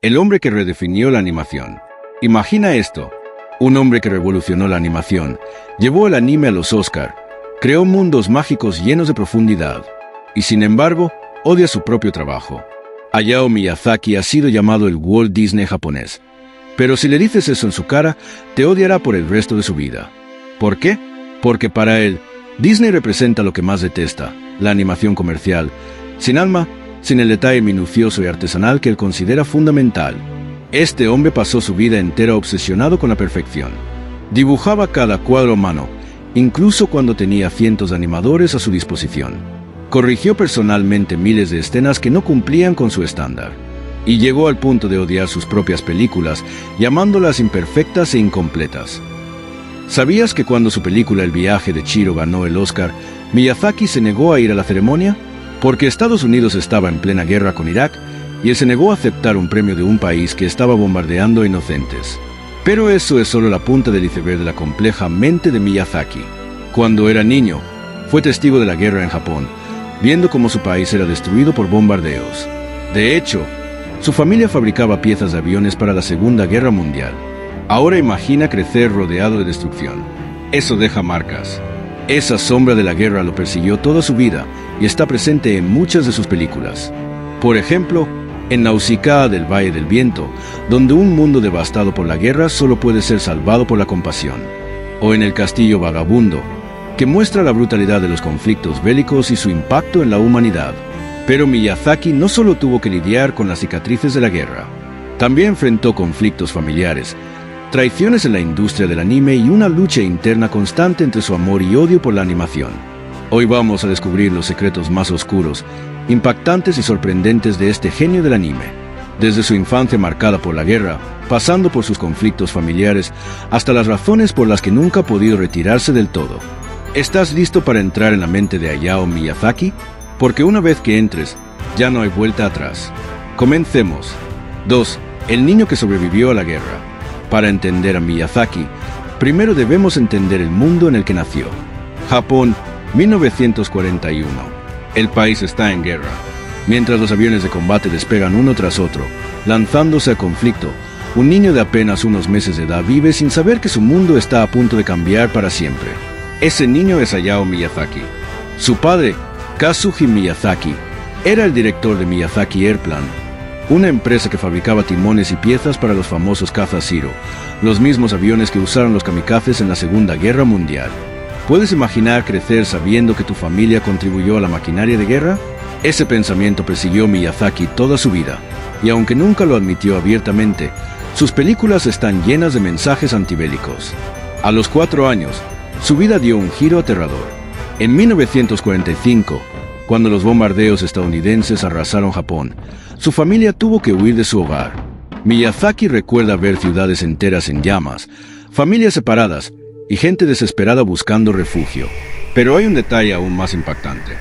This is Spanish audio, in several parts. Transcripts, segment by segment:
el hombre que redefinió la animación. Imagina esto, un hombre que revolucionó la animación, llevó el anime a los Oscar, creó mundos mágicos llenos de profundidad, y sin embargo, odia su propio trabajo. Hayao Miyazaki ha sido llamado el Walt Disney japonés, pero si le dices eso en su cara, te odiará por el resto de su vida. ¿Por qué? Porque para él, Disney representa lo que más detesta, la animación comercial, sin alma, sin el detalle minucioso y artesanal que él considera fundamental. Este hombre pasó su vida entera obsesionado con la perfección. Dibujaba cada cuadro a mano, incluso cuando tenía cientos de animadores a su disposición. Corrigió personalmente miles de escenas que no cumplían con su estándar. Y llegó al punto de odiar sus propias películas, llamándolas imperfectas e incompletas. ¿Sabías que cuando su película El viaje de Chihiro ganó el Oscar, Miyazaki se negó a ir a la ceremonia? Porque Estados Unidos estaba en plena guerra con Irak, y él se negó a aceptar un premio de un país que estaba bombardeando a inocentes. Pero eso es solo la punta del iceberg de la compleja mente de Miyazaki. Cuando era niño, fue testigo de la guerra en Japón, viendo cómo su país era destruido por bombardeos. De hecho, su familia fabricaba piezas de aviones para la Segunda Guerra Mundial. Ahora imagina crecer rodeado de destrucción. Eso deja marcas. Esa sombra de la guerra lo persiguió toda su vida y está presente en muchas de sus películas. Por ejemplo, en Nausicaa del Valle del Viento, donde un mundo devastado por la guerra solo puede ser salvado por la compasión. O en El Castillo Vagabundo, que muestra la brutalidad de los conflictos bélicos y su impacto en la humanidad. Pero Miyazaki no solo tuvo que lidiar con las cicatrices de la guerra, también enfrentó conflictos familiares, traiciones en la industria del anime y una lucha interna constante entre su amor y odio por la animación. Hoy vamos a descubrir los secretos más oscuros, impactantes y sorprendentes de este genio del anime. Desde su infancia marcada por la guerra, pasando por sus conflictos familiares, hasta las razones por las que nunca ha podido retirarse del todo. ¿Estás listo para entrar en la mente de Hayao Miyazaki? Porque una vez que entres, ya no hay vuelta atrás. Comencemos. 2. El niño que sobrevivió a la guerra. Para entender a Miyazaki, primero debemos entender el mundo en el que nació. Japón, 1941. El país está en guerra. Mientras los aviones de combate despegan uno tras otro, lanzándose a conflicto, un niño de apenas unos meses de edad vive sin saber que su mundo está a punto de cambiar para siempre. Ese niño es Hayao Miyazaki. Su padre, Kazuji Miyazaki, era el director de Miyazaki Airplane, una empresa que fabricaba timones y piezas para los famosos cazas Zero, los mismos aviones que usaron los kamikazes en la Segunda Guerra Mundial. ¿Puedes imaginar crecer sabiendo que tu familia contribuyó a la maquinaria de guerra? Ese pensamiento persiguió Miyazaki toda su vida, y aunque nunca lo admitió abiertamente, sus películas están llenas de mensajes antibélicos. A los 4 años, su vida dio un giro aterrador. En 1945, cuando los bombardeos estadounidenses arrasaron Japón, su familia tuvo que huir de su hogar. Miyazaki recuerda ver ciudades enteras en llamas, familias separadas y gente desesperada buscando refugio. Pero hay un detalle aún más impactante.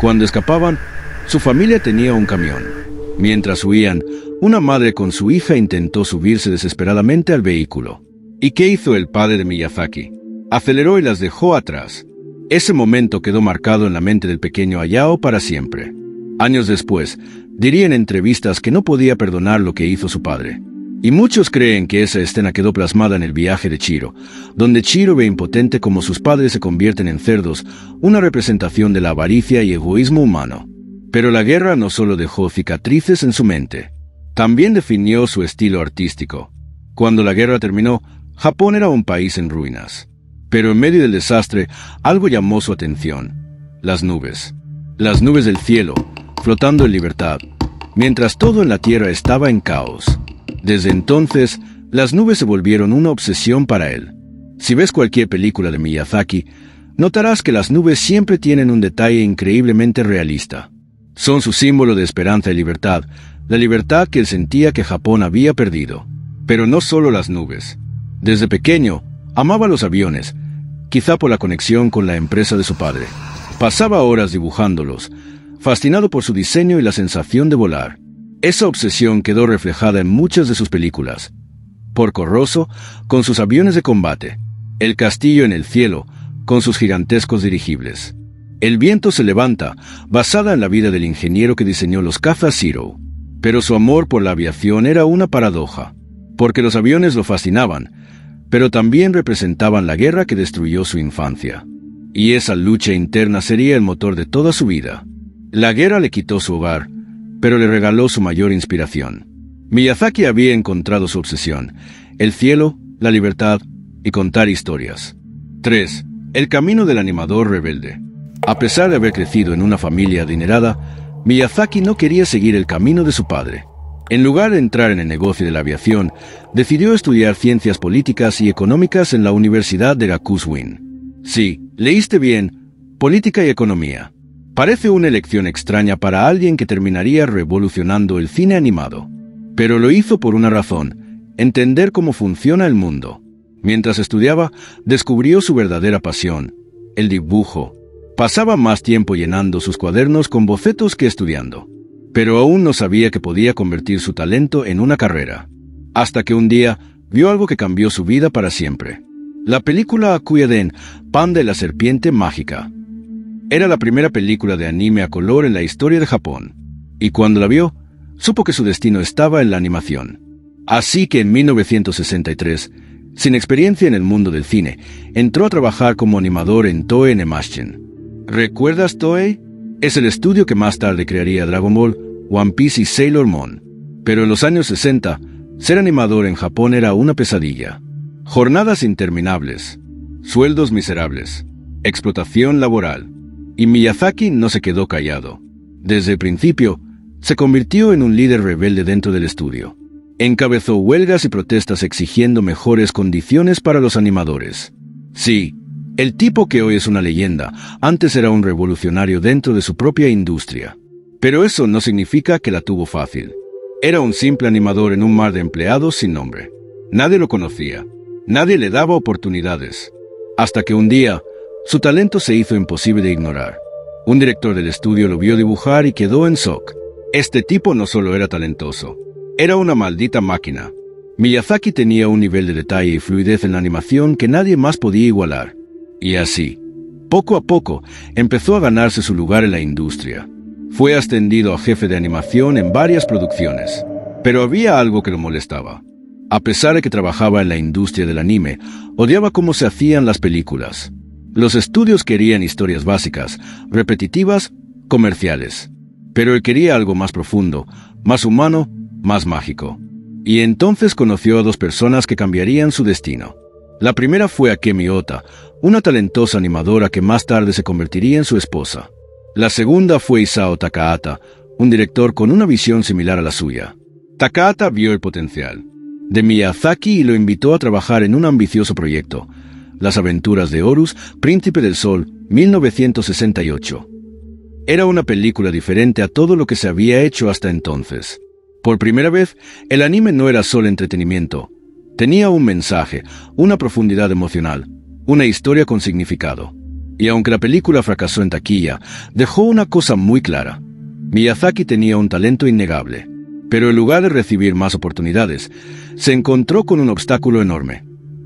Cuando escapaban, su familia tenía un camión. Mientras huían, una madre con su hija intentó subirse desesperadamente al vehículo. ¿Y qué hizo el padre de Miyazaki? Aceleró y las dejó atrás. Ese momento quedó marcado en la mente del pequeño Hayao para siempre. Años después, diría en entrevistas que no podía perdonar lo que hizo su padre. Y muchos creen que esa escena quedó plasmada en El viaje de Chihiro, donde Chihiro ve impotente como sus padres se convierten en cerdos, una representación de la avaricia y egoísmo humano. Pero la guerra no solo dejó cicatrices en su mente, también definió su estilo artístico. Cuando la guerra terminó, Japón era un país en ruinas. Pero en medio del desastre, algo llamó su atención: las nubes. Las nubes del cielo, flotando en libertad, mientras todo en la tierra estaba en caos. Desde entonces, las nubes se volvieron una obsesión para él. Si ves cualquier película de Miyazaki, notarás que las nubes siempre tienen un detalle increíblemente realista. Son su símbolo de esperanza y libertad, la libertad que él sentía que Japón había perdido. Pero no solo las nubes. Desde pequeño, amaba los aviones, quizá por la conexión con la empresa de su padre. Pasaba horas dibujándolos, fascinado por su diseño y la sensación de volar. Esa obsesión quedó reflejada en muchas de sus películas. Porco Rosso, con sus aviones de combate. El castillo en el cielo, con sus gigantescos dirigibles. El viento se levanta, basada en la vida del ingeniero que diseñó los cazas Zero. Pero su amor por la aviación era una paradoja, porque los aviones lo fascinaban, pero también representaban la guerra que destruyó su infancia. Y esa lucha interna sería el motor de toda su vida. La guerra le quitó su hogar, pero le regaló su mayor inspiración. Miyazaki había encontrado su obsesión: el cielo, la libertad y contar historias. 3. El camino del animador rebelde. A pesar de haber crecido en una familia adinerada, Miyazaki no quería seguir el camino de su padre. En lugar de entrar en el negocio de la aviación, decidió estudiar ciencias políticas y económicas en la Universidad de Gakushūin. Sí, leíste bien, política y economía. Parece una elección extraña para alguien que terminaría revolucionando el cine animado. Pero lo hizo por una razón: entender cómo funciona el mundo. Mientras estudiaba, descubrió su verdadera pasión: el dibujo. Pasaba más tiempo llenando sus cuadernos con bocetos que estudiando. Pero aún no sabía que podía convertir su talento en una carrera. Hasta que un día vio algo que cambió su vida para siempre. La película Akuyaden, Pan de la Serpiente Mágica. Era la primera película de anime a color en la historia de Japón. Y cuando la vio, supo que su destino estaba en la animación. Así que en 1963, sin experiencia en el mundo del cine, entró a trabajar como animador en Toei Animation. ¿Recuerdas Toei? Es el estudio que más tarde crearía Dragon Ball, One Piece y Sailor Moon. Pero en los años 60, ser animador en Japón era una pesadilla. Jornadas interminables, sueldos miserables, explotación laboral. Y Miyazaki no se quedó callado. Desde el principio, se convirtió en un líder rebelde dentro del estudio. Encabezó huelgas y protestas exigiendo mejores condiciones para los animadores. Sí, el tipo que hoy es una leyenda, antes era un revolucionario dentro de su propia industria. Pero eso no significa que la tuvo fácil. Era un simple animador en un mar de empleados sin nombre. Nadie lo conocía. Nadie le daba oportunidades. Hasta que un día, su talento se hizo imposible de ignorar. Un director del estudio lo vio dibujar y quedó en shock. Este tipo no solo era talentoso, era una maldita máquina. Miyazaki tenía un nivel de detalle y fluidez en la animación que nadie más podía igualar. Y así, poco a poco, empezó a ganarse su lugar en la industria. Fue ascendido a jefe de animación en varias producciones. Pero había algo que lo molestaba. A pesar de que trabajaba en la industria del anime, odiaba cómo se hacían las películas. Los estudios querían historias básicas, repetitivas, comerciales. Pero él quería algo más profundo, más humano, más mágico. Y entonces conoció a dos personas que cambiarían su destino. La primera fue Akemi Ota, una talentosa animadora que más tarde se convertiría en su esposa. La segunda fue Isao Takahata, un director con una visión similar a la suya. Takahata vio el potencial de Miyazaki y lo invitó a trabajar en un ambicioso proyecto: Las aventuras de Horus, Príncipe del Sol, 1968. Era una película diferente a todo lo que se había hecho hasta entonces. Por primera vez, el anime no era solo entretenimiento. Tenía un mensaje, una profundidad emocional, una historia con significado. Y aunque la película fracasó en taquilla, dejó una cosa muy clara: Miyazaki tenía un talento innegable. Pero en lugar de recibir más oportunidades, se encontró con un obstáculo enorme.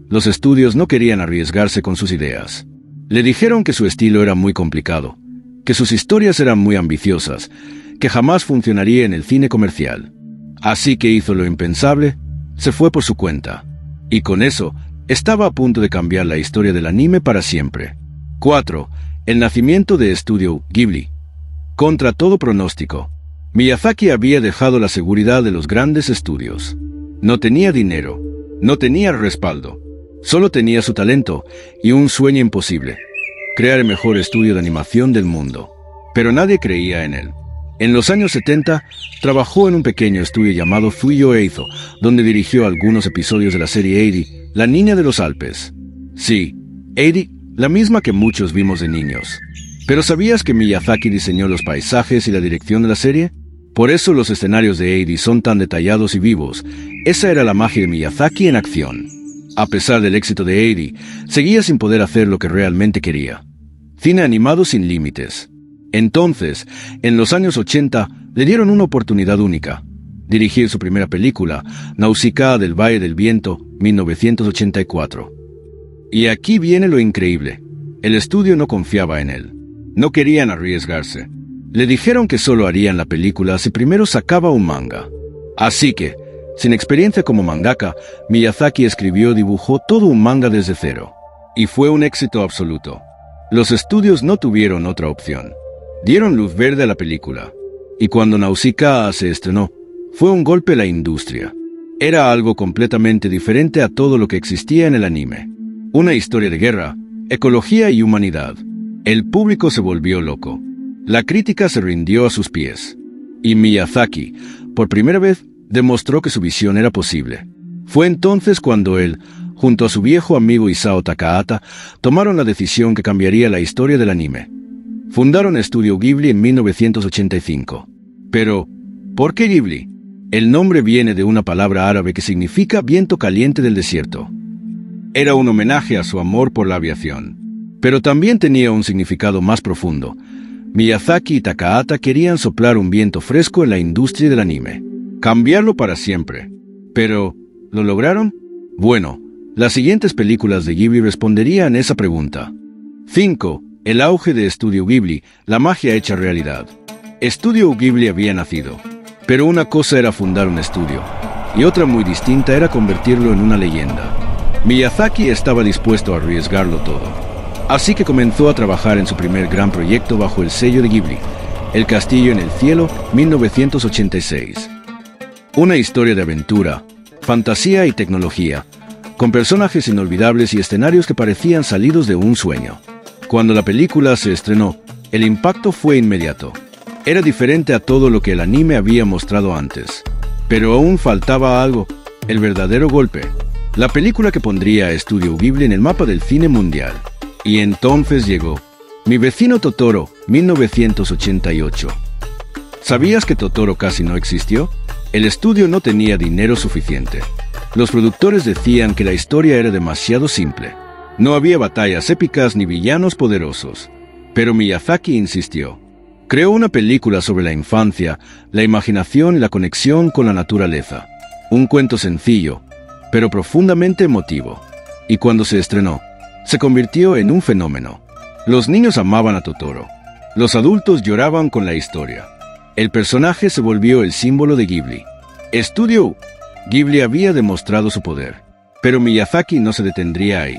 Los estudios no querían arriesgarse con sus ideas. Le dijeron que su estilo era muy complicado, que sus historias eran muy ambiciosas, que jamás funcionaría en el cine comercial. Así que hizo lo impensable, se fue por su cuenta. Y con eso, estaba a punto de cambiar la historia del anime para siempre. 4. El nacimiento de Estudio Ghibli. Contra todo pronóstico, Miyazaki había dejado la seguridad de los grandes estudios. No tenía dinero, no tenía respaldo. Solo tenía su talento y un sueño imposible: crear el mejor estudio de animación del mundo. Pero nadie creía en él. En los años 70, trabajó en un pequeño estudio llamado Fuyo Eizo, donde dirigió algunos episodios de la serie Heidi, La Niña de los Alpes. Sí, Heidi, la misma que muchos vimos de niños. ¿Pero sabías que Miyazaki diseñó los paisajes y la dirección de la serie? Por eso los escenarios de Heidi son tan detallados y vivos. Esa era la magia de Miyazaki en acción. A pesar del éxito de Heidi, seguía sin poder hacer lo que realmente quería: cine animado sin límites. Entonces, en los años 80, le dieron una oportunidad única: dirigir su primera película, Nausicaa del Valle del Viento, 1984. Y aquí viene lo increíble: el estudio no confiaba en él. No querían arriesgarse. Le dijeron que solo harían la película si primero sacaba un manga. Así que, sin experiencia como mangaka, Miyazaki escribió y dibujó todo un manga desde cero. Y fue un éxito absoluto. Los estudios no tuvieron otra opción. Dieron luz verde a la película. Y cuando Nausicaa se estrenó, fue un golpe a la industria. Era algo completamente diferente a todo lo que existía en el anime. Una historia de guerra, ecología y humanidad. El público se volvió loco. La crítica se rindió a sus pies. Y Miyazaki, por primera vez, demostró que su visión era posible. Fue entonces cuando él, junto a su viejo amigo Isao Takahata, tomaron la decisión que cambiaría la historia del anime. Fundaron Estudio Ghibli en 1985. Pero, ¿por qué Ghibli? El nombre viene de una palabra árabe que significa viento caliente del desierto. Era un homenaje a su amor por la aviación. Pero también tenía un significado más profundo. Miyazaki y Takahata querían soplar un viento fresco en la industria del anime. Cambiarlo para siempre. Pero, ¿lo lograron? Bueno, las siguientes películas de Ghibli responderían esa pregunta. 5. El auge de Estudio Ghibli, la magia hecha realidad. Estudio Ghibli había nacido. Pero una cosa era fundar un estudio, y otra muy distinta era convertirlo en una leyenda. Miyazaki estaba dispuesto a arriesgarlo todo. Así que comenzó a trabajar en su primer gran proyecto bajo el sello de Ghibli, El Castillo en el Cielo, 1986. Una historia de aventura, fantasía y tecnología, con personajes inolvidables y escenarios que parecían salidos de un sueño. Cuando la película se estrenó, el impacto fue inmediato. Era diferente a todo lo que el anime había mostrado antes. Pero aún faltaba algo, el verdadero golpe. La película que pondría a Estudio Ghibli en el mapa del cine mundial. Y entonces llegó Mi vecino Totoro, 1988. ¿Sabías que Totoro casi no existió? El estudio no tenía dinero suficiente. Los productores decían que la historia era demasiado simple. No había batallas épicas ni villanos poderosos. Pero Miyazaki insistió. Creó una película sobre la infancia, la imaginación y la conexión con la naturaleza. Un cuento sencillo, pero profundamente emotivo. Y cuando se estrenó, se convirtió en un fenómeno. Los niños amaban a Totoro. Los adultos lloraban con la historia. El personaje se volvió el símbolo de Ghibli. Estudio Ghibli había demostrado su poder, pero Miyazaki no se detendría ahí.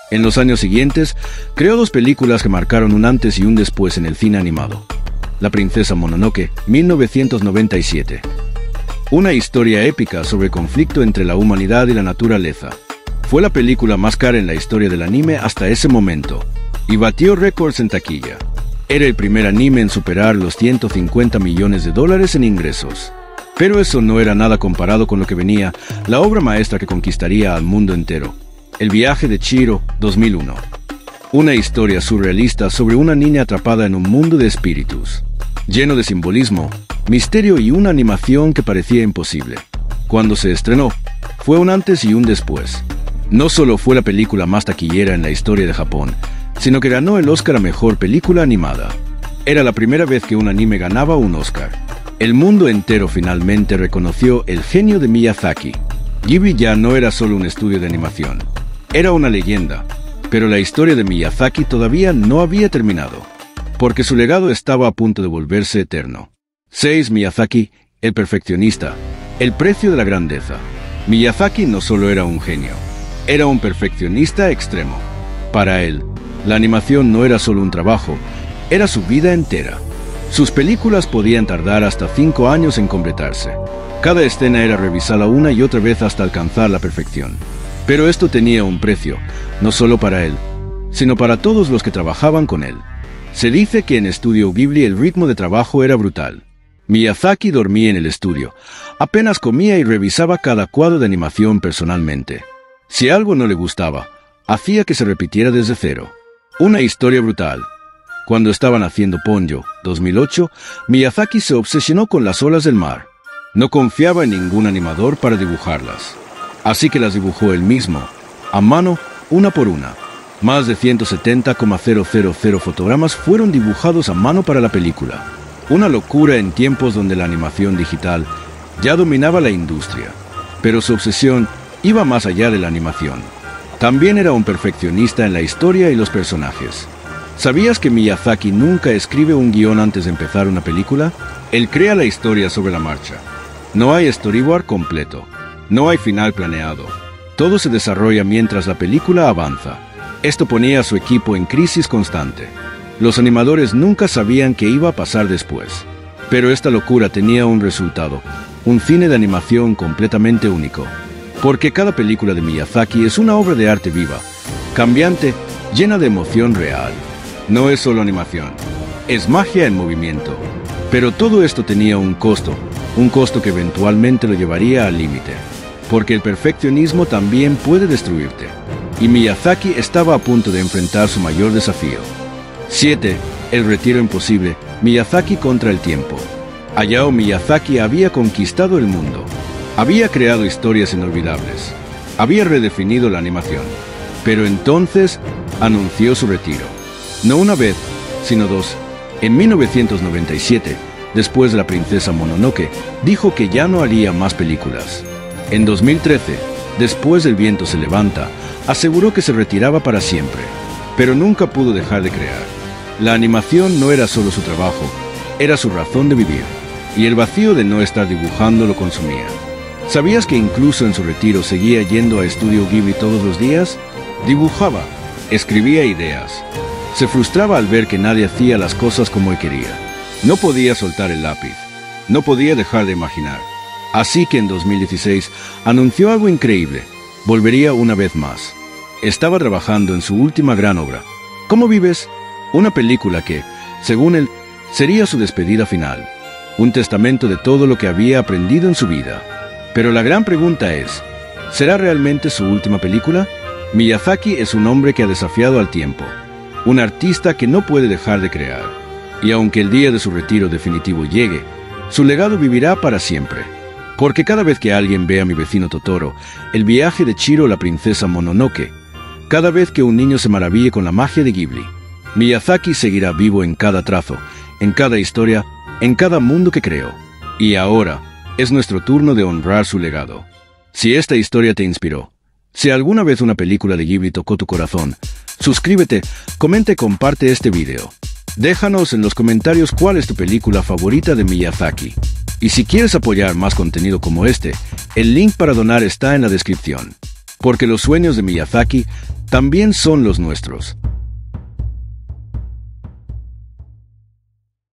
En los años siguientes, creó 2 películas que marcaron un antes y un después en el cine animado. La princesa Mononoke, 1997. Una historia épica sobre el conflicto entre la humanidad y la naturaleza. Fue la película más cara en la historia del anime hasta ese momento, y batió récords en taquilla. Era el primer anime en superar los $150 millones en ingresos. Pero eso no era nada comparado con lo que venía, la obra maestra que conquistaría al mundo entero. El viaje de Chihiro, 2001. Una historia surrealista sobre una niña atrapada en un mundo de espíritus. Lleno de simbolismo, misterio y una animación que parecía imposible. Cuando se estrenó, fue un antes y un después. No solo fue la película más taquillera en la historia de Japón, sino que ganó el Oscar a Mejor Película Animada. Era la primera vez que un anime ganaba un Oscar. El mundo entero finalmente reconoció el genio de Miyazaki. Ghibli ya no era solo un estudio de animación. Era una leyenda, pero la historia de Miyazaki todavía no había terminado, porque su legado estaba a punto de volverse eterno. 6. Miyazaki, el perfeccionista. El precio de la grandeza. Miyazaki no solo era un genio. Era un perfeccionista extremo. Para él, la animación no era solo un trabajo, era su vida entera. Sus películas podían tardar hasta 5 años en completarse. Cada escena era revisada una y otra vez hasta alcanzar la perfección. Pero esto tenía un precio, no solo para él, sino para todos los que trabajaban con él. Se dice que en Estudio Ghibli el ritmo de trabajo era brutal. Miyazaki dormía en el estudio, apenas comía y revisaba cada cuadro de animación personalmente. Si algo no le gustaba, hacía que se repitiera desde cero. Una historia brutal. Cuando estaban haciendo Ponyo, 2008, Miyazaki se obsesionó con las olas del mar. No confiaba en ningún animador para dibujarlas. Así que las dibujó él mismo, a mano, una por una. Más de 170,000 fotogramas fueron dibujados a mano para la película. Una locura en tiempos donde la animación digital ya dominaba la industria. Pero su obsesión iba más allá de la animación. También era un perfeccionista en la historia y los personajes. ¿Sabías que Miyazaki nunca escribe un guión antes de empezar una película? Él crea la historia sobre la marcha. No hay storyboard completo. No hay final planeado. Todo se desarrolla mientras la película avanza. Esto ponía a su equipo en crisis constante. Los animadores nunca sabían qué iba a pasar después. Pero esta locura tenía un resultado, un cine de animación completamente único. Porque cada película de Miyazaki es una obra de arte viva, cambiante, llena de emoción real. No es solo animación, es magia en movimiento. Pero todo esto tenía un costo que eventualmente lo llevaría al límite. Porque el perfeccionismo también puede destruirte. Y Miyazaki estaba a punto de enfrentar su mayor desafío. 7. El retiro imposible. Miyazaki contra el tiempo. Hayao Miyazaki había conquistado el mundo. Había creado historias inolvidables. Había redefinido la animación. Pero entonces anunció su retiro. No una vez, sino dos. En 1997, después de La princesa Mononoke, dijo que ya no haría más películas. En 2013, después del viento se levanta, aseguró que se retiraba para siempre, pero nunca pudo dejar de crear. La animación no era solo su trabajo, era su razón de vivir, y el vacío de no estar dibujando lo consumía. ¿Sabías que incluso en su retiro seguía yendo a Estudio Ghibli todos los días? Dibujaba, escribía ideas. Se frustraba al ver que nadie hacía las cosas como él quería. No podía soltar el lápiz, no podía dejar de imaginar. Así que en 2016 anunció algo increíble. Volvería una vez más. Estaba trabajando en su última gran obra. ¿Cómo vives? Una película que, según él, sería su despedida final. Un testamento de todo lo que había aprendido en su vida. Pero la gran pregunta es, ¿será realmente su última película? Miyazaki es un hombre que ha desafiado al tiempo. Un artista que no puede dejar de crear. Y aunque el día de su retiro definitivo llegue, su legado vivirá para siempre. Porque cada vez que alguien ve a Mi vecino Totoro, El viaje de Chihiro, La princesa Mononoke, cada vez que un niño se maraville con la magia de Ghibli, Miyazaki seguirá vivo en cada trazo, en cada historia, en cada mundo que creó. Y ahora es nuestro turno de honrar su legado. Si esta historia te inspiró, si alguna vez una película de Ghibli tocó tu corazón, suscríbete, comenta y comparte este video. Déjanos en los comentarios cuál es tu película favorita de Miyazaki. Y si quieres apoyar más contenido como este, el link para donar está en la descripción. Porque los sueños de Miyazaki también son los nuestros.